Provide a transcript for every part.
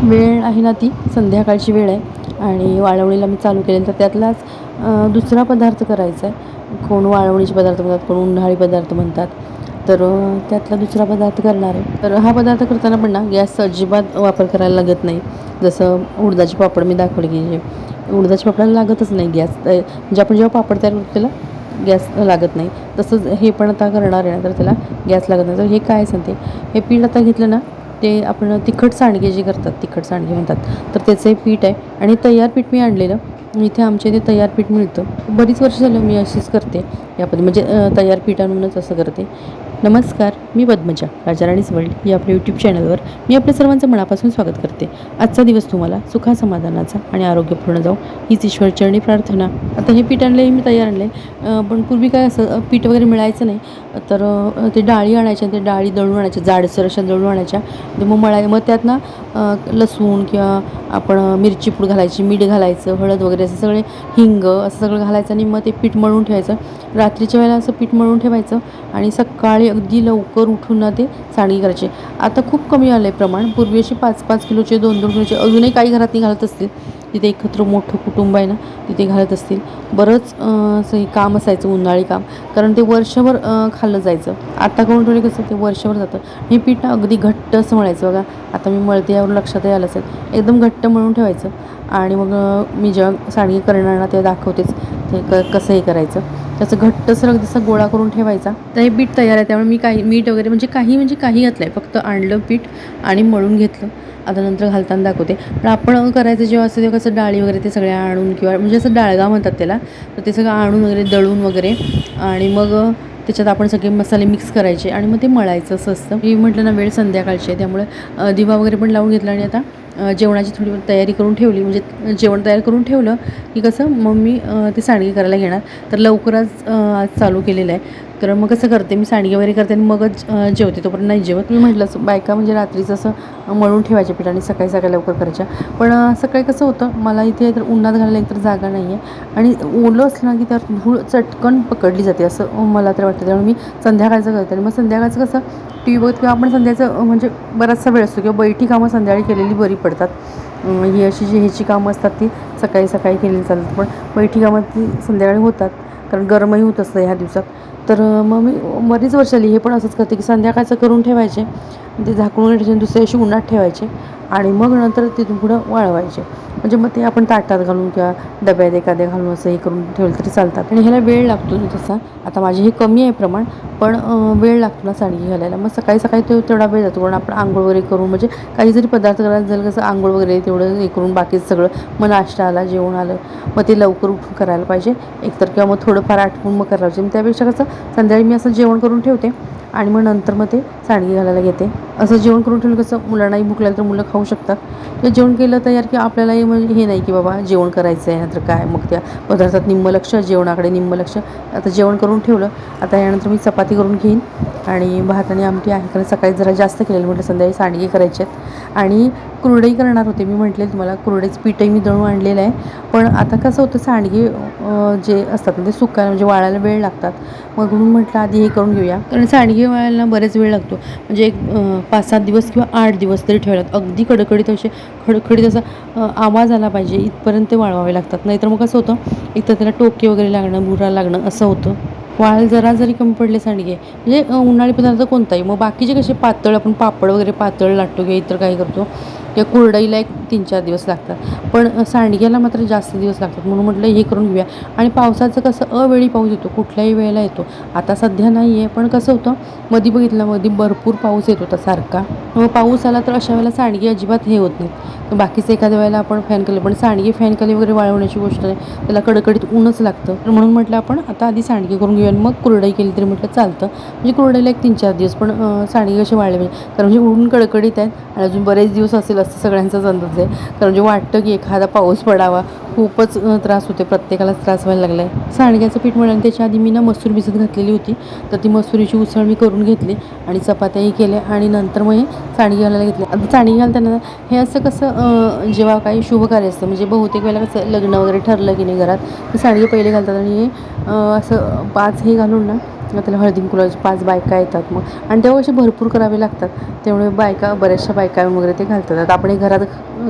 वेळ आहे ना ती संध्याकाळची वेळ आहे आणि वाळवणीला मी चालू केलेलं तर त्यातलाच दुसरा पदार्थ करायचा आहे. कोण वाळवणीचे पदार्थ म्हणतात, कोण उन्हाळी पदार्थ म्हणतात. तर त्यातला दुसरा पदार्थ करणार आहे. तर हा पदार्थ करताना पण ना गॅस अजिबात वापर करायला लागत नाही. जसं उडदाचे पापड मी दाखवले की जे उडदाच्या पापडाला लागतच नाही गॅस. म्हणजे आपण जेव्हा पापड तयार करतो त्याला गॅस लागत नाही, तसंच हे पण आता करणार आहे ना तर त्याला गॅस लागत नाही. तर हे काय सांगते, हे पीठ आता घेतलं ना ते आपण तिखट सांडगे जे करतात, तिखट सांडगे म्हणतात, तर त्याचं हे पीठ आहे आणि तयार पीठ मी आणलेलं. इथे आमच्या इथे तयार पीठ मिळतं. बरीच वर्ष झालं मी अशीच करते या पद्धती, म्हणजे तयार पीठ आणूनच असं करते. नमस्कार, मी पद्मजा, राजाराणीच वर्ल्ड या आपल्या यूट्यूब चॅनलवर मी आपल्या सर्वांचं मनापासून स्वागत करते. आजचा दिवस तुम्हाला सुखासमाधानाचा आणि आरोग्यपूर्ण जाऊ हीच ईश्वरचरणी प्रार्थना. आता हे पीठ आणलं मी तयार आणलं आहे, पण पूर्वी काय असं पीठ वगैरे मिळायचं नाही. तर ते डाळी आणायच्या, ते डाळी दळून आणायच्या, जाडसर अशा दळून आणायच्या. ते मग मग त्यात ना लसूण किंवा आपण मिरची पूड घालायची, मीठ घालायचं, हळद वगैरे असं सगळे, हिंग असं सगळं घालायचं आणि मग ते पीठ मळून ठेवायचं. रात्रीच्या वेळेला असं पीठ मळून ठेवायचं आणि सकाळी अगदी लवकर उठून ना ते सांडगे करायचे. आता खूप कमी आलं आहे प्रमाण. पूर्वी असे 5-5 किलोचे, 2-2 किलोचे, अजूनही काही घरातही घालत असतील. तिथे एकत्र मोठं कुटुंब आहे ना तिथे घालत असतील. बरंच असं हे काम असायचं, उन्हाळी काम, कारण ते वर्षभर खाल्लं जायचं. आता करून ठेवले कसं ते वर्षभर जातं. हे पीठ अगदी घट्ट असं मळायचं बघा. आता मी मळते यावर लक्षातही आलं असेल. एकदम घट्ट मळून ठेवायचं आणि मग मी जेव्हा सांडगे करणार ना तेव्हा दाखवतेच ते कसं हे करायचं. त्याचं घट्टसर अगदी असं गोळा करून ठेवायचा. तर हे पीठ तयार आहे, त्यामुळे मी काही मीठ वगैरे म्हणजे काही घातलं आहे, फक्त आणलं पीठ आणि मळून घेतलं. आता नंतर घालताना दाखवते. पण आपण करायचं जेव्हा असं तेव्हा कसं डाळी वगैरे ते सगळ्या आणून किंवा म्हणजे असं डाळगा म्हणतात त्याला, तर ते सगळं आणून वगैरे दळून वगैरे आणि मग त्याच्यात आपण सगळे मसाले मिक्स करायचे आणि मग ते मळायचं असं असतं. मी म्हटलं ना वेळ संध्याकाळची आहे, त्यामुळे दिवा वगैरे पण लावून घेतला आणि आता जेवणाची थोडी तयारी करून ठेवली. म्हणजे जेवण तयार करून ठेवलं की कसं मग मी ते सांडगे करायला घेणार. तर लवकरच आज चालू केलेलं आहे. तर मग कसं करते मी, सांडगे वगैरे करते आणि मगच जेवते, तोपर्यंत नाही जेवत. मी म्हटलं बायका म्हणजे रात्रीचं असं मळून ठेवायच्या पीठ आणि सकाळी सकाळी लवकर करायच्या. पण सकाळी कसं होतं, मला इथे तर उन्हात घालायला एकतर जागा नाही आहे आणि ओलं असलं ना की त्यावर धूळ चटकन पकडली जाते असं मला तर वाटतं. त्यामुळे मी संध्याकाळचं करते. आणि मग संध्याकाळचं कसं टी व्ही बघत किंवा आपण संध्याचं म्हणजे बराचसा वेळ असतो किंवा बैठी कामं संध्याकाळी केलेली बरी पडतात. ही अशी जी ह्याची कामं असतात ती सकाळी सकाळी केलेली चालतात, पण बैठी कामं ती संध्याकाळी होतात, कारण गरमही होत असतं ह्या दिवसात. तर मग मी बरीच वर्ष आली हे पण असंच करते की संध्याकाळचं करून ठेवायचे, ते झाकून ठेवायचे, दुसऱ्या दिवशी उन्हात ठेवायचे आणि मग नंतर तिथून पुढं वाळवायचे. म्हणजे मग ते आपण ताटात घालून किंवा डब्यात एखाद्या घालून असं हे करून ठेवलं तरी चालतात. आणि ह्याला वेळ लागतो ना तसा. आता माझे हे कमी आहे प्रमाण, पण वेळ लागतो ना सांडगे घालायला. मग सकाळी सकाळी तेवढा वेळ जातो, कारण आपण आंघोळ वगैरे करून म्हणजे काही जरी पदार्थ करायला झालं कसं आंघोळ वगैरे तेवढं हे करून बाकीचं सगळं, मग नाश्ता आला, जेवण आलं, मग ते लवकर उठून करायला पाहिजे एकतर, किंवा मग थोडंफार आठवून मग करायला पाहिजे. मग त्यापेक्षा कसं संध्याकाळी मी असं जेवण करून ठेवते आणि मग नंतर मग ते सांडगे घालायला घेते. असं जेवण करून ठेवलं कसं मुलांनाही भूक लागली तर मुलं खाऊ शकतात. ते जेवण केलं तयार की आपल्यालाही म्हणजे हे नाही की बाबा जेवण करायचं आहे नंतर काय, मग त्या पदार्थात निम्म लक्ष, जेवणाकडे निम्म लक्ष. आता जेवण करून ठेवलं, आता यानंतर मी चपाती करून घेईन आणि भात आणि आमटी आहे, कारण सकाळी जरा जास्त केलेलं म्हटलं संध्याकाळी सांडगे करायचे आहेत. आणि कुरडई करणार होते मी, म्हटले तुम्हाला कुरडईचं पीठही मी दळून आणलेलं आहे. पण आता कसं होतं सांडगे जे असतात म्हणजे सुकायला म्हणजे वाळायला वेळ लागतात. मग म्हणून म्हटलं आधी हे करून घेऊया, कारण सांडगे वाळायला बरेच वेळ लागतो. म्हणजे एक 5-7 दिवस किंवा 8 दिवस तरी ठेवतात. अगदी कडकडीत असे खडखडीत असा आवाज आला पाहिजे इथपर्यंत ते वाळवावे लागतात. नाहीतर मग कसं होतं, एक तर त्याला टोके वगैरे लागणं, भुरा लागणं असं होतं. वाळ जरा जरी कमी पडले सांडगे म्हणजे उन्हाळी पदार्थ कोणताही, मग बाकीचे कसे पातळ आपण पापड वगैरे पातळ लाटतो किंवा इतर काही करतो, किंवा कुरडईला एक 3-4 दिवस लागतात, पण सांडग्याला मात्र जास्त दिवस लागतात. म्हणून म्हटलं हे करून घेऊया. आणि पावसाचं कसं अवेळी पाऊस येतो, कुठल्याही वेळेला येतो. आता सध्या नाही आहे, पण कसं होतं मधी बघितलं, मध्ये भरपूर पाऊस येत होता सारखा. मग पाऊस आला तर अशा वेळेला सांडगे अजिबात हे होत नाहीत. तर बाकीचं एखाद्या वेळेला आपण फॅन खाली, पण सांडगे फॅन खाली वगैरे वाळवण्याची गोष्ट नाही, त्याला कडकडीत ऊनच लागतं. तर म्हणून म्हटलं आपण आता आधी सांडगे करून घेऊया आणि मग कुरडई केली तरी म्हटलं चालतं. म्हणजे कुरडईला एक 3-4 दिवस, पण सांडगे कसे वाळले पाहिजे, कारण म्हणजे ऊन कडकडीत आहेत आणि अजून बरेच दिवस असेल असं सगळ्यांचाच अंदाज आहे. कारण म्हणजे वाटतं की एखादा पाऊस पडावा. खूपच त्रास होते, प्रत्येकालाच त्रास व्हायला लागला आहे. सांडग्याचं पीठ मळलं, त्याच्या आधी मी ना मसूर भिजत घातलेली होती, तर ती मसुरीची उसळ मी करून घेतली आणि चपात्याही केल्या आणि नंतर मग हे सांडगे घालायला घेतले. आता सांडगे घालताना हे असं कसं जेव्हा काही शुभ कार्य असतं, म्हणजे बहुतेक वेळेला कसं लग्न वगैरे ठरलं की नाही घरात, तर सांडगे पहिले घालतात आणि हे असं 5 हे घालून ना त्याला हळदी कुंकवाच्या 5 बायका येतात मग, आणि तेव्हा असे भरपूर करावे लागतात. त्यामुळे बायका बऱ्याचशा बायका वगैरे ते घालतात. आता आपण हे घरात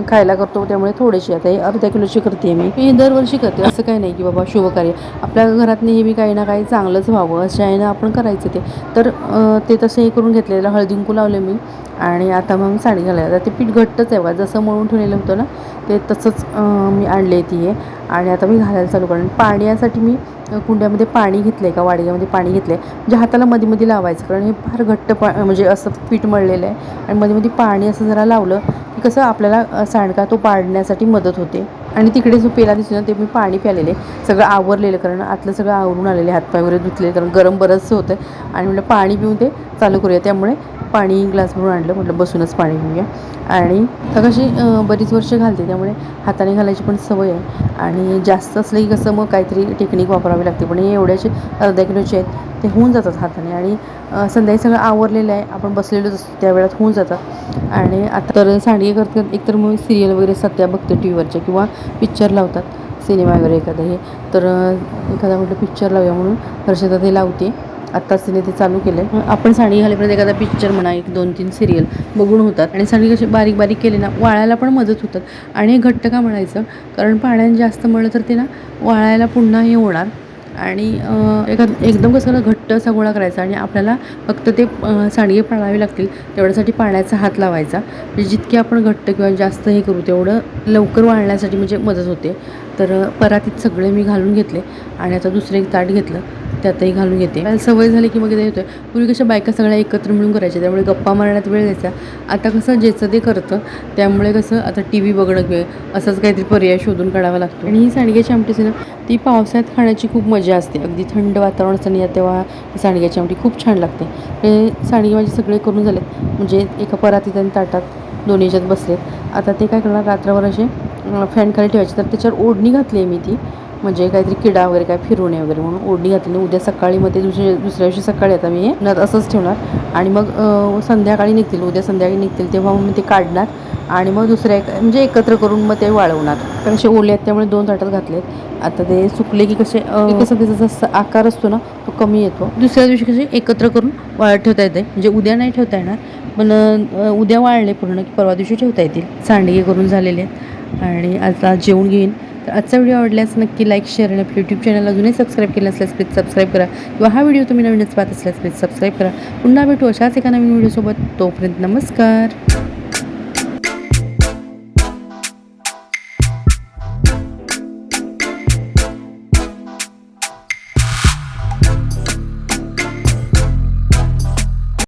खायला करतो, त्यामुळे थोडेसे आता हे अर्ध्या किलोची करते मी. मी दरवर्षी करते, असं काही नाही की बाबा शुभकार्य आपल्या घरात नेहमी काही ना काही चांगलंच व्हावं अशा आहे ना आपण करायचं ते. तर ते तसं हे करून घेतलेलं, हळदी कुंकू लावले मी आणि आता मग साडी घालायला. ते पीठ घट्टच आहे बघा, जसं मळून ठेवलेलं होतं ना ते तसंच मी आणले ती आहे. आणि आता मी घालायला चालू करेन. पाण्यासाठी मी कुंड्यामध्ये पाणी घेतलं आहे, का वाडग्यामध्ये पाणी घेतलं आहे, म्हणजे हाताला मध्ये लावायचं, कारण हे फार घट्ट म्हणजे असं पीठ मळलेलं आहे. आणि मध्ये पाणी असं जरा लावलं की कसं आपल्याला सांडका तो पाडण्यासाठी मदत होते. आणि तिकडे जो पेला दिसतो ना ते मी पाणी प्यालेले, सगळं आवरलेलं, कारण आतलं सगळं आवरून आलेले, हातपाय वगैरे धुतले, कारण गरम बरंचसं होतं. आणि म्हटलं पाणी पिऊन ते चालू करूया, त्यामुळे पाणी ग्लास भरून आणलं, म्हटलं बसूनच पाणी पिऊया. आणि तर कशी बरीच वर्ष घालते, त्यामुळे हाताने घालायची पण सवय आहे. आणि जास्त असलं की कसं मग काहीतरी टेक्निक वापरावी लागते, पण हे एवढ्याचे अर्ध्या किलोचे आहेत ते होऊन जातात हाताने. आणि संध्याकाळी सगळं आवरलेलं आहे, आपण बसलेलोच असतो त्या वेळात होऊन जातात. आणि आता तर सांडगे करतात, एकतर मग सिरियल वगैरे सध्या बघते टी व्हीवरच्या, किंवा पिक्चर लावतात सिनेमा वगैरे एखादा हे. तर एखादा म्हटलं पिक्चर लावूया म्हणून हर्षदा ते लावते. आत्ताच तिने ते चालू केलं आहे. आपण साडी घालेपर्यंत एखादा पिक्चर म्हणा, 1-2-3 सिरियल बघून होतात. आणि साडी कशी बारीक बारीक केली ना वाळायला पण मदत होतात. आणि घट्ट का म्हणायचं, कारण पाण्याने जास्त मळलं तर ते ना वाळायला पुन्हा हे होणार. आणि एकदम कसं घट्ट असा गोळा करायचा, आणि आपल्याला फक्त ते सांडगे पाळावे लागतील तेवढ्यासाठी पाण्याचा हात लावायचा. म्हणजे जितके आपण घट्ट किंवा जास्त हे करू तेवढं लवकर वाळण्यासाठी म्हणजे मदत होते. तर परातीत सगळे मी घालून घेतले. आणि आता दुसरं एक ताट घेतलं, त्यातही घालून घेते. सवय झाली की मग ते होतं. पूर्वी कशा बायका सगळ्या एकत्र मिळून करायच्या, त्यामुळे गप्पा मारण्यात वेळ जायचा. आता कसं ज्याचं ते करतं, त्यामुळे कसं आता टी व्ही बघणं किंवा असंच काहीतरी पर्याय शोधून काढावा लागतो. आणि ही सांडग्याची आमटी ना ती पावसाळ्यात खाण्याची खूप मजा असते. अगदी थंड वातावरण असतं ना तेव्हा सांडग्याची आमटी खूप छान लागते. हे सांडगे माझे सगळे करून झालेत, म्हणजे एका परातीत आणि ताटात दोन्ही ह्याच्यात बसलेत. आता ते काय करणार, रात्रभर असे फॅन खाली ठेवायचे. तर त्याच्यावर ओढणी घातली आहे मी ती, म्हणजे काहीतरी किडा वगैरे काय फिरू नये वगैरे म्हणून ओढणी घातली. उद्या सकाळी मग ते दुसऱ्या दिवशी सकाळी आता मी हे असंच ठेवणार. आणि मग संध्याकाळी निघतील, उद्या संध्याकाळी निघतील तेव्हा मग मी ते काढणार. आणि मग दुसऱ्या म्हणजे एकत्र करून मग ते वाळवणार, कारण असे ओले आहेत त्यामुळे 2 ताटात घातलेत. आता ते सुकले की कसे कसं त्याचा जसा आकार असतो ना तो कमी येतो. दुसऱ्या दिवशी कसे एकत्र करून वाळत ठेवता येते, म्हणजे उद्या नाही ठेवता येणार, पण उद्या वाळले पूर्ण की परवा दिवशी ठेवता येतील. सांडगे करून झालेले आहेत आणि आता जेवून घेईन. तर आजचा व्हिडिओ आवडल्यास नक्की लाईक, शेअर आणि आपल्या यूट्यूब चॅनल अजूनही सबस्क्राईब केलं असल्यास प्लीज सबस्क्राईब करा, किंवा हा व्हिडिओ तुम्ही नवीनच पाहत असल्यास प्लीज सबस्क्राईब करा. पुन्हा भेटू अशाच एका नवीन व्हिडिओसोबत. तोपर्यंत नमस्कार.